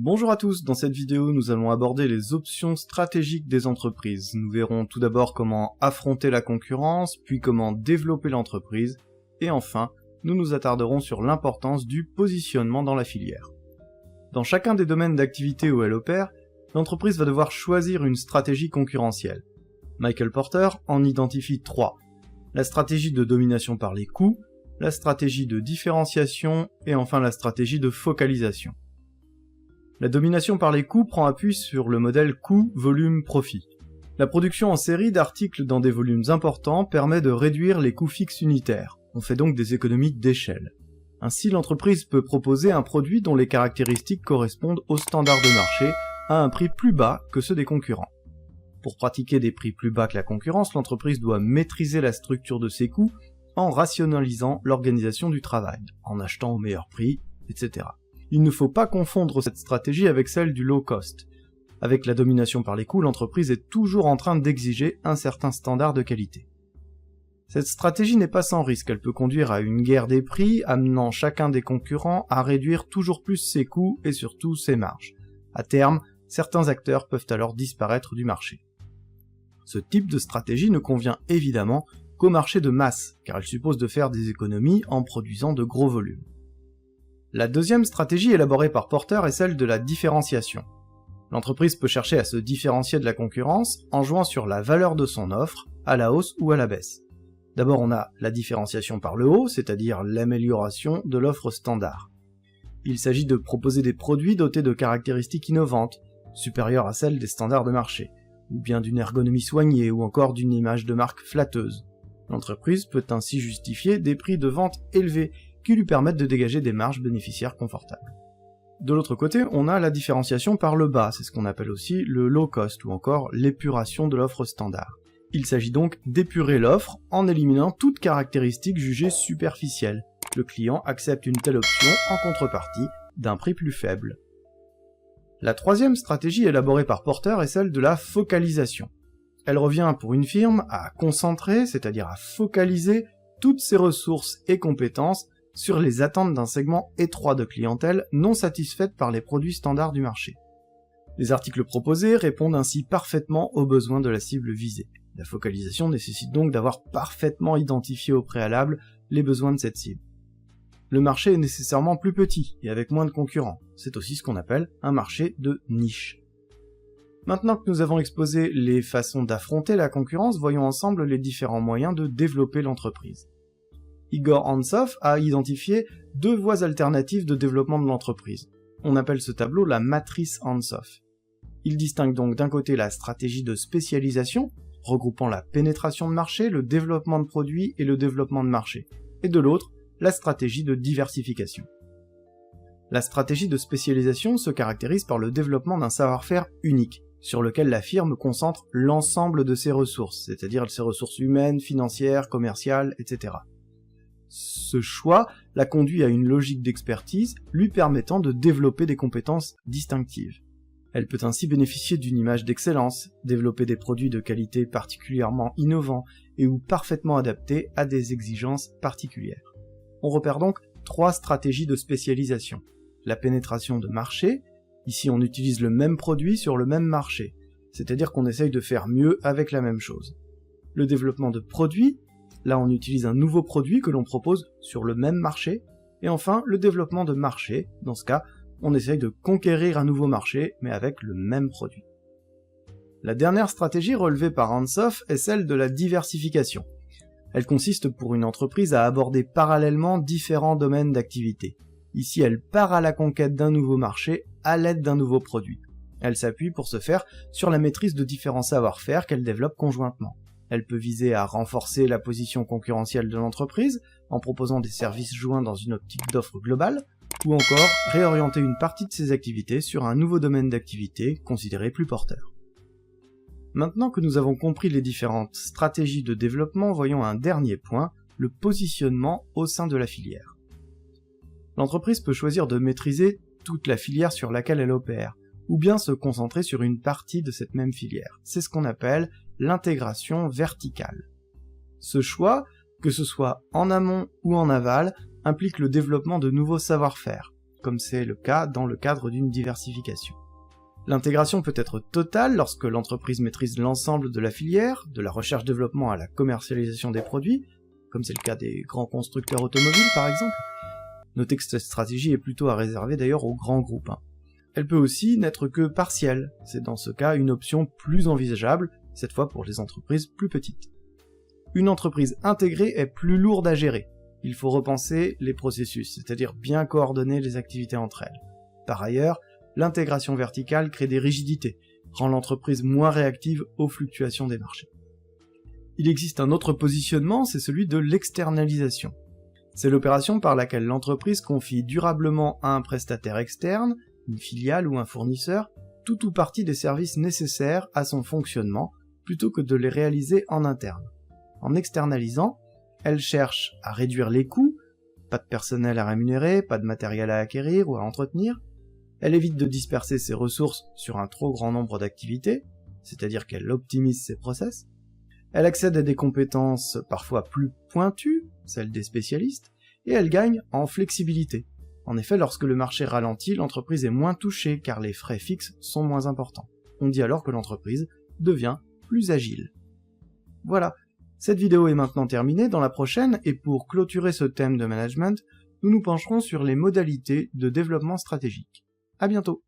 Bonjour à tous, dans cette vidéo nous allons aborder les options stratégiques des entreprises. Nous verrons tout d'abord comment affronter la concurrence, puis comment développer l'entreprise, et enfin, nous nous attarderons sur l'importance du positionnement dans la filière. Dans chacun des domaines d'activité où elle opère, l'entreprise va devoir choisir une stratégie concurrentielle. Michael Porter en identifie 3. La stratégie de domination par les coûts, la stratégie de différenciation et enfin la stratégie de focalisation. La domination par les coûts prend appui sur le modèle coût, volume, profit. La production en série d'articles dans des volumes importants permet de réduire les coûts fixes unitaires. On fait donc des économies d'échelle. Ainsi, l'entreprise peut proposer un produit dont les caractéristiques correspondent aux standards de marché à un prix plus bas que ceux des concurrents. Pour pratiquer des prix plus bas que la concurrence, l'entreprise doit maîtriser la structure de ses coûts en rationalisant l'organisation du travail, en achetant au meilleur prix, etc. Il ne faut pas confondre cette stratégie avec celle du low cost. Avec la domination par les coûts, l'entreprise est toujours en train d'exiger un certain standard de qualité. Cette stratégie n'est pas sans risque, elle peut conduire à une guerre des prix, amenant chacun des concurrents à réduire toujours plus ses coûts et surtout ses marges. À terme, certains acteurs peuvent alors disparaître du marché. Ce type de stratégie ne convient évidemment qu'au marché de masse, car elle suppose de faire des économies en produisant de gros volumes. La deuxième stratégie élaborée par Porter est celle de la différenciation. L'entreprise peut chercher à se différencier de la concurrence en jouant sur la valeur de son offre, à la hausse ou à la baisse. D'abord on a la différenciation par le haut, c'est-à-dire l'amélioration de l'offre standard. Il s'agit de proposer des produits dotés de caractéristiques innovantes, supérieures à celles des standards de marché, ou bien d'une ergonomie soignée ou encore d'une image de marque flatteuse. L'entreprise peut ainsi justifier des prix de vente élevés qui lui permettent de dégager des marges bénéficiaires confortables. De l'autre côté, on a la différenciation par le bas, c'est ce qu'on appelle aussi le low cost ou encore l'épuration de l'offre standard. Il s'agit donc d'épurer l'offre en éliminant toute caractéristique jugée superficielle. Le client accepte une telle option en contrepartie d'un prix plus faible. La troisième stratégie élaborée par Porter est celle de la focalisation. Elle revient pour une firme à concentrer, c'est-à-dire à focaliser toutes ses ressources et compétences sur les attentes d'un segment étroit de clientèle non satisfaite par les produits standards du marché. Les articles proposés répondent ainsi parfaitement aux besoins de la cible visée. La focalisation nécessite donc d'avoir parfaitement identifié au préalable les besoins de cette cible. Le marché est nécessairement plus petit et avec moins de concurrents. C'est aussi ce qu'on appelle un marché de niche. Maintenant que nous avons exposé les façons d'affronter la concurrence, voyons ensemble les différents moyens de développer l'entreprise. Igor Antsov a identifié 2 voies alternatives de développement de l'entreprise. On appelle ce tableau la matrice Antsov. Il distingue donc d'un côté la stratégie de spécialisation, regroupant la pénétration de marché, le développement de produits et le développement de marché, et de l'autre, la stratégie de diversification. La stratégie de spécialisation se caractérise par le développement d'un savoir-faire unique, sur lequel la firme concentre l'ensemble de ses ressources, c'est-à-dire ses ressources humaines, financières, commerciales, etc. Ce choix la conduit à une logique d'expertise lui permettant de développer des compétences distinctives. Elle peut ainsi bénéficier d'une image d'excellence, développer des produits de qualité particulièrement innovants et ou parfaitement adaptés à des exigences particulières. On repère donc 3 stratégies de spécialisation. La pénétration de marché, ici on utilise le même produit sur le même marché, c'est-à-dire qu'on essaye de faire mieux avec la même chose. Le développement de produits, là on utilise un nouveau produit que l'on propose sur le même marché, et enfin le développement de marché, dans ce cas on essaye de conquérir un nouveau marché mais avec le même produit. La dernière stratégie relevée par Antsov est celle de la diversification. Elle consiste pour une entreprise à aborder parallèlement différents domaines d'activité. Ici elle part à la conquête d'un nouveau marché à l'aide d'un nouveau produit. Elle s'appuie pour ce faire sur la maîtrise de différents savoir-faire qu'elle développe conjointement. Elle peut viser à renforcer la position concurrentielle de l'entreprise en proposant des services joints dans une optique d'offre globale, ou encore réorienter une partie de ses activités sur un nouveau domaine d'activité considéré plus porteur. Maintenant que nous avons compris les différentes stratégies de développement, voyons un dernier point, le positionnement au sein de la filière. L'entreprise peut choisir de maîtriser toute la filière sur laquelle elle opère, ou bien se concentrer sur une partie de cette même filière. C'est ce qu'on appelle l'intégration verticale. Ce choix, que ce soit en amont ou en aval, implique le développement de nouveaux savoir-faire, comme c'est le cas dans le cadre d'une diversification. L'intégration peut être totale lorsque l'entreprise maîtrise l'ensemble de la filière, de la recherche-développement à la commercialisation des produits, comme c'est le cas des grands constructeurs automobiles par exemple. Notez que cette stratégie est plutôt à réserver d'ailleurs aux grands groupes. Elle peut aussi n'être que partielle, c'est dans ce cas une option plus envisageable, cette fois pour les entreprises plus petites. Une entreprise intégrée est plus lourde à gérer. Il faut repenser les processus, c'est-à-dire bien coordonner les activités entre elles. Par ailleurs, l'intégration verticale crée des rigidités, rend l'entreprise moins réactive aux fluctuations des marchés. Il existe un autre positionnement, c'est celui de l'externalisation. C'est l'opération par laquelle l'entreprise confie durablement à un prestataire externe, une filiale ou un fournisseur, tout ou partie des services nécessaires à son fonctionnement, plutôt que de les réaliser en interne. En externalisant, elle cherche à réduire les coûts, pas de personnel à rémunérer, pas de matériel à acquérir ou à entretenir. Elle évite de disperser ses ressources sur un trop grand nombre d'activités, c'est-à-dire qu'elle optimise ses process. Elle accède à des compétences parfois plus pointues, celles des spécialistes, et elle gagne en flexibilité. En effet, lorsque le marché ralentit, l'entreprise est moins touchée car les frais fixes sont moins importants. On dit alors que l'entreprise devient plus agile. Voilà, cette vidéo est maintenant terminée. Dans la prochaine, et pour clôturer ce thème de management, nous nous pencherons sur les modalités de développement stratégique. À bientôt!